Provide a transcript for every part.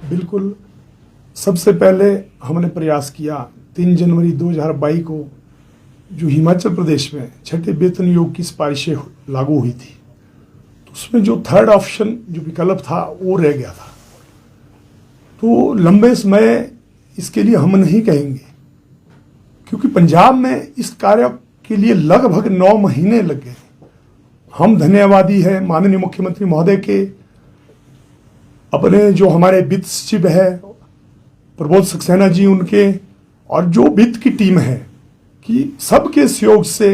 बिल्कुल। सबसे पहले हमने प्रयास किया 3 जनवरी 2022 को जो हिमाचल प्रदेश में छठे वेतन आयोग की सिफारिशें लागू हुई थी, तो उसमें जो थर्ड ऑप्शन जो विकल्प था वो रह गया था। तो लंबे समय इसके लिए हम नहीं कहेंगे, क्योंकि पंजाब में इस कार्य के लिए लगभग 9 महीने लग गए। हम धन्यवादी है माननीय मुख्यमंत्री महोदय के, अपने जो हमारे वित्त सचिव है प्रबोध सक्सेना जी उनके, और जो वित्त की टीम है कि सबके सहयोग से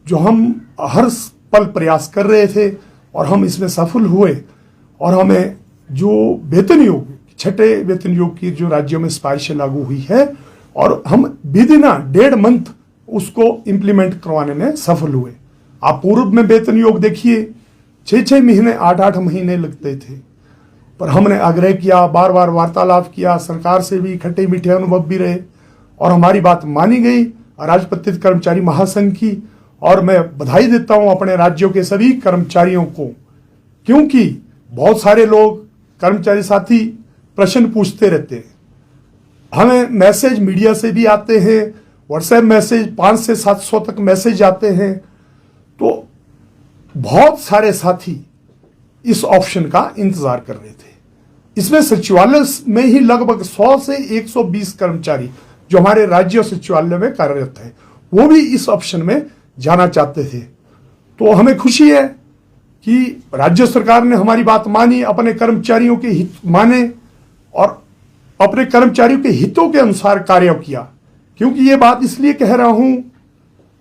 जो हम हर पल प्रयास कर रहे थे और हम इसमें सफल हुए। और हमें जो वेतन आयोग छठे वेतन आयोग की जो राज्यों में सिफारिशें लागू हुई है और हम विदिन 1.5 मंथ उसको इम्प्लीमेंट करवाने में सफल हुए। आप पूर्व में वेतन आयोग देखिए 6-6 महीने 8-8 महीने लगते थे, पर हमने आग्रह किया, बार बार वार्तालाप किया, सरकार से भी खट्टे मीठे अनुभव भी रहे और हमारी बात मानी गई राजपत्रित कर्मचारी महासंघ की। और मैं बधाई देता हूं अपने राज्यों के सभी कर्मचारियों को, क्योंकि बहुत सारे लोग कर्मचारी साथी प्रश्न पूछते रहते हैं। हमें मैसेज मीडिया से भी आते हैं, व्हाट्सएप मैसेज 500 से 700 तक मैसेज आते हैं। तो बहुत सारे साथी इस ऑप्शन का इंतजार कर रहे थे। इसमें सचिवालय में ही लगभग 100 से 120 कर्मचारी जो हमारे राज्य सचिवालय में कार्यरत है, वो भी इस ऑप्शन में जाना चाहते थे। तो हमें खुशी है कि राज्य सरकार ने हमारी बात मानी, अपने कर्मचारियों के हित माने और अपने कर्मचारियों के हितों के अनुसार कार्य किया। क्योंकि ये बात इसलिए कह रहा हूं,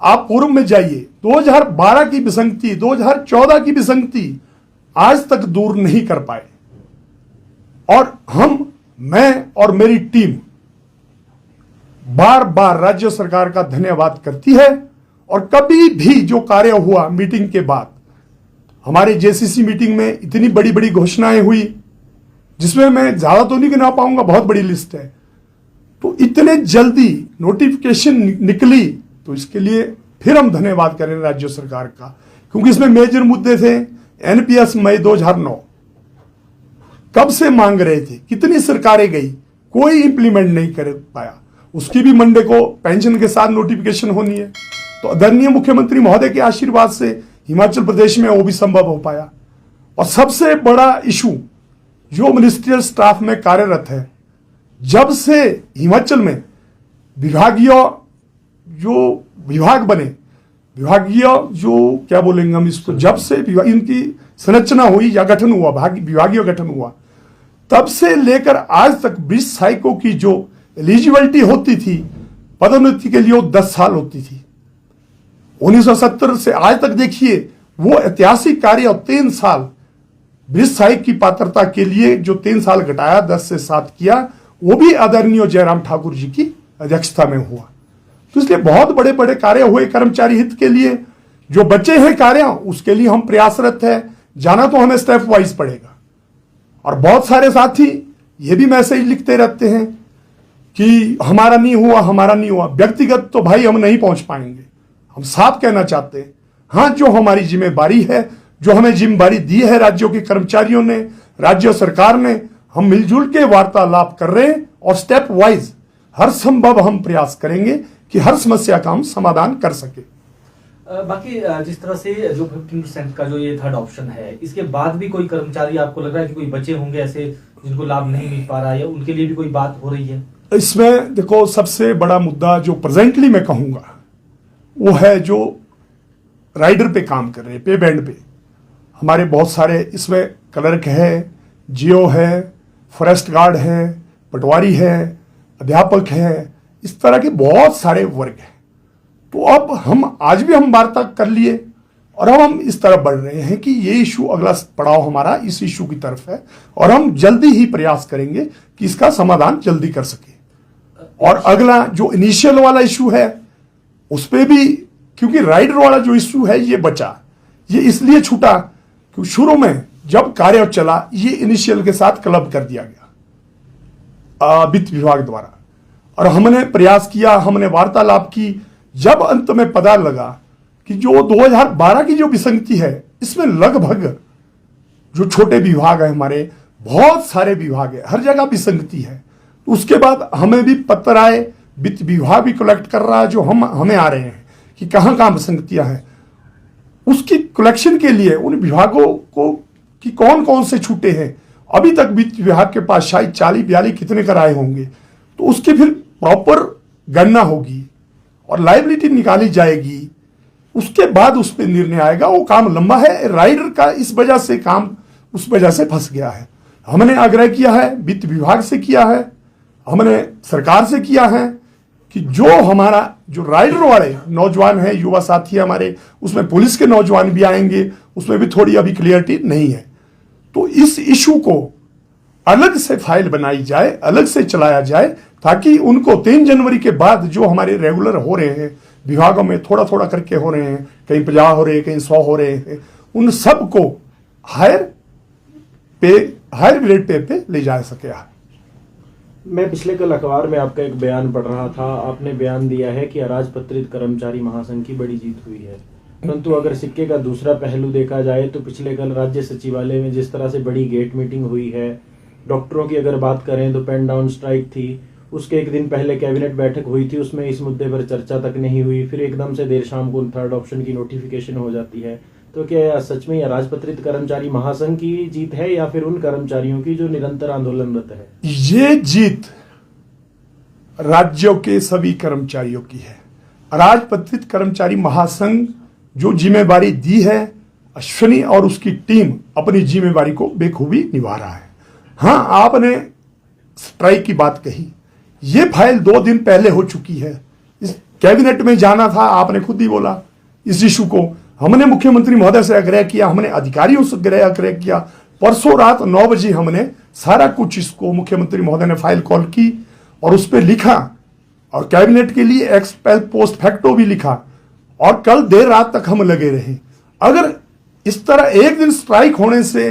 आप पूर्व में जाइए, 2012 की विसंगति, 2014 की विसंगति आज तक दूर नहीं कर पाए। और मैं और मेरी टीम बार बार राज्य सरकार का धन्यवाद करती है। और कभी भी जो कार्य हुआ मीटिंग के बाद, हमारे जेसीसी मीटिंग में इतनी बड़ी बड़ी घोषणाएं हुई, जिसमें मैं ज्यादा तो नहीं गिना पाऊंगा, बहुत बड़ी लिस्ट है। तो इतने जल्दी नोटिफिकेशन निकली, तो इसके लिए फिर हम धन्यवाद करें राज्य सरकार का, क्योंकि इसमें मेजर मुद्दे थे। एनपीएस मई 2009 कब से मांग रहे थे, कितनी सरकारें गई, कोई इंप्लीमेंट नहीं कर पाया। उसकी भी मंडे को पेंशन के साथ नोटिफिकेशन होनी है। तो आदरणीय मुख्यमंत्री महोदय के आशीर्वाद से हिमाचल प्रदेश में वो भी संभव हो पाया। और सबसे बड़ा इशू जो मिनिस्ट्रियल स्टाफ में कार्यरत है, जब से हिमाचल में विभागीय जो विभाग बने, विभागीय जो क्या बोलेंगे हम इसको, जब से इनकी संरचना हुई या गठन हुआ, विभागीय गठन हुआ, तब से लेकर आज तक 20 सहायकों की जो एलिजिबिलिटी होती थी पदोन्नति के लिए, वो 10 साल होती थी। 1970 से आज तक देखिए वो ऐतिहासिक कार्य, और 3 साल 20 सहायक की पात्रता के लिए जो 3 साल घटाया, 10 से 7 किया, वो भी आदरणीय जयराम ठाकुर जी की अध्यक्षता में हुआ। तो इसलिए बहुत बड़े बड़े कार्य हुए कर्मचारी हित के लिए। जो बचे हैं कार्य, उसके लिए हम प्रयासरत है। जाना तो हमें स्टेप वाइज पड़ेगा। और बहुत सारे साथी ये भी मैसेज लिखते रहते हैं कि हमारा नहीं हुआ, हमारा नहीं हुआ। व्यक्तिगत तो भाई हम नहीं पहुंच पाएंगे। हम साफ कहना चाहते हैं, हाँ, जो हमारी जिम्मेदारी है, जो हमें जिम्मेदारी दी है राज्यों के कर्मचारियों ने, राज्य सरकार ने, हम मिलजुल के वार्तालाप कर रहे हैं और स्टेप वाइज हर संभव हम प्रयास करेंगे कि हर समस्या का हम समाधान कर सके। बाकी जिस तरह से जो 15% का जो ये थर्ड ऑप्शन है, इसके बाद भी कोई कर्मचारी आपको लग रहा है कि कोई बचे होंगे ऐसे जिनको लाभ नहीं मिल पा रहा है, उनके लिए भी कोई बात हो रही है? इसमें देखो, सबसे बड़ा मुद्दा जो प्रेजेंटली मैं कहूंगा वो है जो राइडर पे काम कर रहे हैं, पे बैंड पे। हमारे बहुत सारे इसमें क्लर्क है, जियो है, फॉरेस्ट गार्ड है, पटवारी है, अध्यापक है, इस तरह के बहुत सारे वर्ग हैं। तो अब हम आज भी हम वार्ता कर लिए और अब हम इस तरफ बढ़ रहे हैं कि ये इशू, अगला पड़ाव हमारा इस इशू की तरफ है और हम जल्दी ही प्रयास करेंगे कि इसका समाधान जल्दी कर सके। और अगला जो इनिशियल वाला इशू है उस पर भी, क्योंकि राइडर वाला जो इशू है ये बचा, ये इसलिए छूटा क्योंकि शुरू में जब कार्य चला ये इनिशियल के साथ क्लब कर दिया गया वित्त विभाग द्वारा। और हमने प्रयास किया, हमने वार्तालाप की, जब अंत में पता लगा कि जो 2012 की जो विसंगति है इसमें लगभग जो छोटे विभाग है हमारे बहुत सारे विभाग है, हर जगह विसंगति है। उसके बाद हमें भी पत्र आए, वित्त विभाग भी कलेक्ट कर रहा है, जो हमें आ रहे हैं कि कहाँ कहाँ विसंगतियां हैं। उसकी कलेक्शन के लिए उन विभागों को कि कौन कौन से छूटे हैं, अभी तक वित्त विभाग के पास शायद 40-42 कितने कराए होंगे, तो उसकी फिर प्रॉपर गणना होगी और लायबिलिटी निकाली जाएगी। उसके बाद उस पर निर्णय आएगा। वो काम लंबा है, राइडर का इस वजह से काम उस वजह से फंस गया है। हमने आग्रह किया है, वित्त विभाग से किया है, हमने सरकार से किया है कि जो हमारा जो राइडर वाले नौजवान हैं, युवा साथी हमारे, उसमें पुलिस के नौजवान भी आएंगे, उसमें भी थोड़ी अभी क्लियरिटी नहीं है। तो इस इशू को अलग से फाइल बनाई जाए, अलग से चलाया जाए, ताकि उनको 3 जनवरी के बाद जो हमारे रेगुलर हो रहे हैं विभागों में, थोड़ा थोड़ा करके हो रहे हैं, कहीं 50 हो रहे हैं, कहीं 100 हो रहे हैं, उन सब को हायर ग्रेड पे ले जा सके। मैं पिछले कल अखबार में आपका एक बयान पढ़ रहा था। आपने बयान दिया है कि अराजपत्रित कर्मचारी महासंघ की बड़ी जीत हुई है, परंतु अगर सिक्के का दूसरा पहलू देखा जाए तो पिछले कल राज्य सचिवालय में जिस तरह से बड़ी गेट मीटिंग हुई है, डॉक्टरों की अगर बात करें तो पेन डाउन स्ट्राइक थी, उसके एक दिन पहले कैबिनेट बैठक हुई थी, उसमें इस मुद्दे पर चर्चा तक नहीं हुई, फिर एकदम से देर शाम को थर्ड ऑप्शन की नोटिफिकेशन हो जाती है। तो क्या सच में अराजपत्रित कर्मचारी महासंघ की जीत है या फिर उन कर्मचारियों की जो निरंतर आंदोलनरत है? ये जीत राज्यों के सभी कर्मचारियों की है। अराजपत्रित कर्मचारी महासंघ जो जिम्मेवारी दी है, अश्विनी और उसकी टीम अपनी जिम्मेवारी को बेखूबी निभा रहा है। हाँ, आपने स्ट्राइक की बात कही, ये फाइल 2 दिन पहले हो चुकी है, इस कैबिनेट में जाना था, आपने खुद ही बोला। इस इशू को हमने मुख्यमंत्री महोदय से आग्रह किया, हमने अधिकारियों से आग्रह किया। परसों रात 9 बजे हमने सारा कुछ इसको मुख्यमंत्री महोदय ने फाइल कॉल की और उस पर लिखा और कैबिनेट के लिए एक्सपेल पोस्ट फैक्टो भी लिखा और कल देर रात तक हम लगे रहे। अगर इस तरह एक दिन स्ट्राइक होने से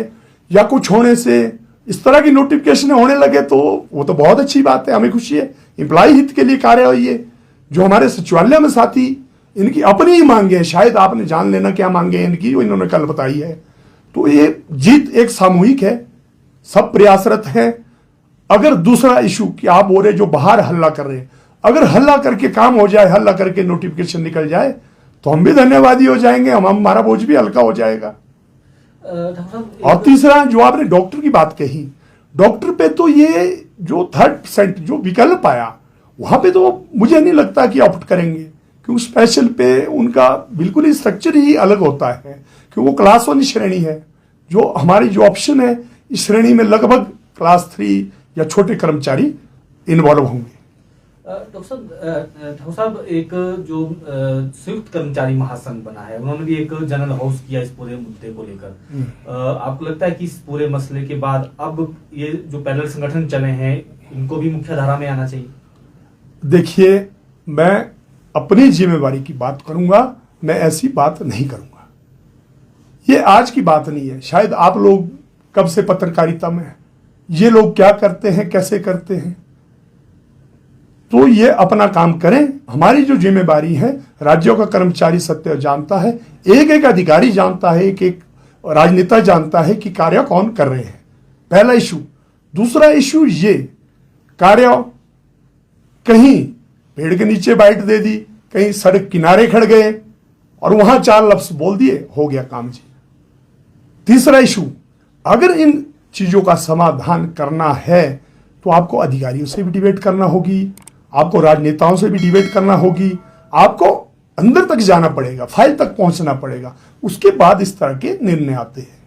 या कुछ होने से इस तरह की नोटिफिकेशन होने लगे तो वो तो बहुत अच्छी बात है, हमें खुशी है। एम्प्लॉय हित के लिए कार्य हुई है। जो हमारे सचिवालय में साथी, इनकी अपनी ही मांगे हैं, शायद आपने जान लेना क्या मांगे हैं इनकी, जो इन्होंने कल बताई है। तो ये जीत एक सामूहिक है, सब प्रयासरत हैं। अगर दूसरा इशू कि आप बोल रहे जो बाहर हल्ला कर रहे हैं, अगर हल्ला करके काम हो जाए, हल्ला करके नोटिफिकेशन निकल जाए तो हम भी धन्यवादी हो जाएंगे, हमारा बोझ भी हल्का हो जाएगा। और तीसरा जो आपने डॉक्टर की बात कही, डॉक्टर पे तो ये जो 3rd% जो विकल्प आया, वहां पे तो मुझे नहीं लगता कि ऑप्ट करेंगे, क्योंकि स्पेशल पे उनका बिल्कुल ही स्ट्रक्चर ही अलग होता है, क्योंकि वो क्लास 1 श्रेणी है। जो हमारी जो ऑप्शन है इस श्रेणी में लगभग क्लास 3 या छोटे कर्मचारी इन्वॉल्व होंगे। डॉक्टर साहब, एक जो संयुक्त कर्मचारी महासंघ बना है, उन्होंने भी एक जनरल हाउस किया इस पूरे मुद्दे को लेकर। आपको लगता है कि इस पूरे मसले के बाद अब ये जो पैरेलल संगठन चले हैं इनको भी मुख्य धारा में आना चाहिए? देखिए, मैं अपनी जिम्मेवारी की बात करूंगा, मैं ऐसी बात नहीं करूंगा। ये आज की बात नहीं है, शायद आप लोग कब से पत्रकारिता में हैं, ये लोग क्या करते हैं, कैसे करते हैं, तो ये अपना काम करें। हमारी जो जिम्मेवारी है, राज्यों का कर्मचारी सत्य जानता है, एक एक अधिकारी जानता है, एक एक राजनेता जानता है कि कार्य कौन कर रहे हैं। पहला इशू। दूसरा इशू ये, कार्य कहीं पेड़ के नीचे बाइट दे दी, कहीं सड़क किनारे खड़ गए और वहां 4 लफ्ज बोल दिए, हो गया काम जी। तीसरा इशू, अगर इन चीजों का समाधान करना है तो आपको अधिकारियों से भी डिबेट करना होगी, आपको राजनेताओं से भी डिबेट करना होगी, आपको अंदर तक जाना पड़ेगा, फाइल तक पहुंचना पड़ेगा, उसके बाद इस तरह के निर्णय आते हैं।